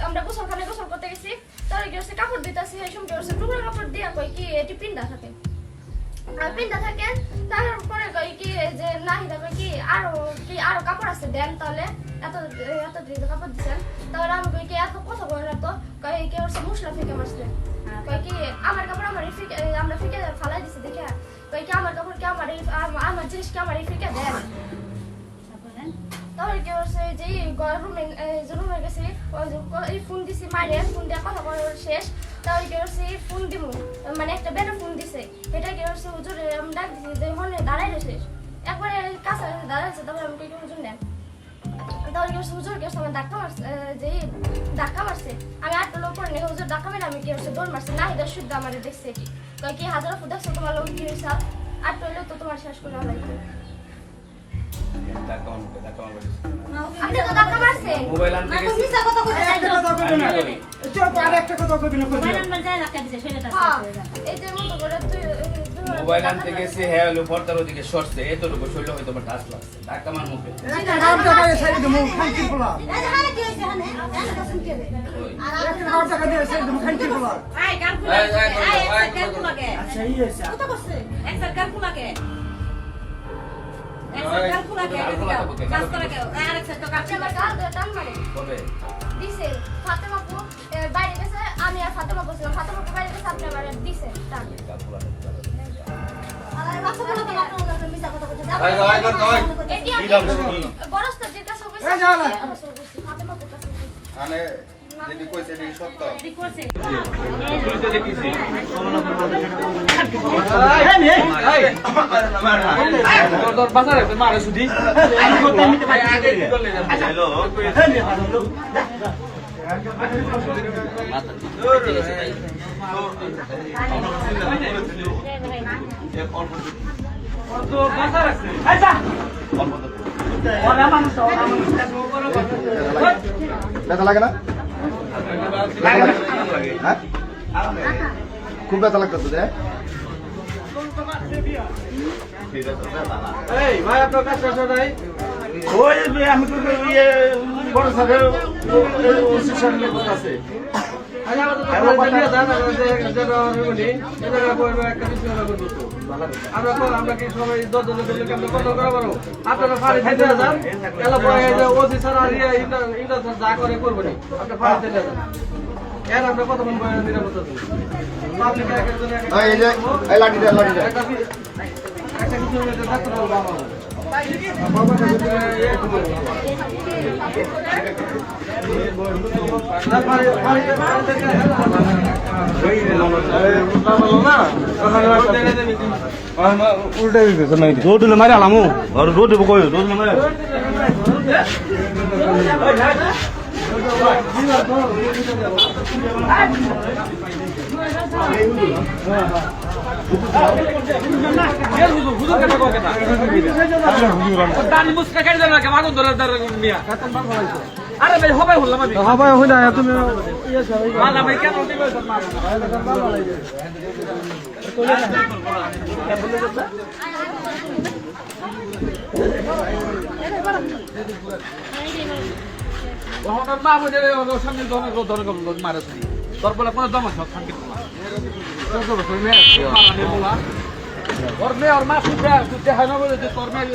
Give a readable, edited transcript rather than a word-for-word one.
আমরা গোসলখানে গোসল করতে গেছি, তাহলে কি হচ্ছে কাপড় দিতেছি, এই সময় হচ্ছে টুকরা কাপড় দিয়ে কই কি এটি পিন্ডা থাকে, আর পিন্ডা থাকে। তারপরে কই কি যে নাহিদা কই কি আরো কাপড় আছে দেন, তাহলে এত এত কাপড় দিচ্ছেন। তাহলে আমি কই কি এত কথা বলে না তো, কই কি হচ্ছে মশলা ফেঁকে মারছে, কই কি আমার কাপড় আমরা ফেঁকে ফালাই দিছি দেখে, কই কি আমার কাপড় কি আমার জিনিস কি আমার ফেঁকে দেন। তাহলে কি হচ্ছে যে রুমে গেছি, ওই ফোন দিছি মারে, ফোন দিয়ে কথা বলা শেষ। তাহলে কি হচ্ছে ফোন দিব, মানে একটা বেড়ে ফোন দিছে, এটা কি হচ্ছে হুজুর আমি ডাক দিছি যে হনে দাঁড়াই রয়েছে, একবারে কাছে দাঁড়াইছে। তাহলে আমি কি হুজুর নেন, তাহলে কি হচ্ছে হুজুর কি হচ্ছে আমার ধাক্কা মারছে, যে ধাক্কা মারছে। আমি আটটা লোক পরে নেই, হুজুর ধাক্কা মেরে আমি কি হচ্ছে দৌড় মারছি, না এটা শুদ্ধ আমার দেখছে এটি, কই কি হাজার ফুট দেখছো তোমার লোক কি হয়েছে, আটটা লোক তো তোমার শেষ করে হলাই। আপনি তো ধাক্কা মারছেন, মোবাইল আনতে গেছি, মোবাইল আনতে গেছি, হ্যাঁ হলো পর্দার ওদিকে সরছে, এতটুকু শরীর হয়তো আমার টাচ লাগছে, ধাক্কা মার মুখে। বাইরে গেছে, আমি আর ফাতেমা বলছিলাম, ফাতেমা বাইরে গেছে, আপনি আমার দিছে বরস্তা যেটা সব ফাতেমা যেটি কইছে এটি সত্য। ব্যথা লাগে না? খুব ব্যথা লাগতেছে যে ভাই আপনার কাজ শেষ হয় নাই? ওই আমি তো বড় স্যারের আছে। আমরা কি সবাই 10 জন করা পারবো? আপনারা ফাড়ি 3000 এলা পরে ওসি স্যার আর যা করে করবো নি, আপনার ফাড়ি 3000 এর আমরা কতক্ষণ বয়ান নিরাপত্তা দেবো? পাবলিক একটা কিছু ডাক্তার বলবো উল্টে রোড মারি আলামু রোড কই রোড মারি আরে ভাই হবাই হলাম আমি হবাই হই না তুমি মালা ভাই কেন দিবে মা বলে সামনে ধরে মারে তোর বলে কোনো দম আছে শান্তি ওর মেয়ে ওর মা শুদ্ধ হয় না বলে যে তোর মেয়ে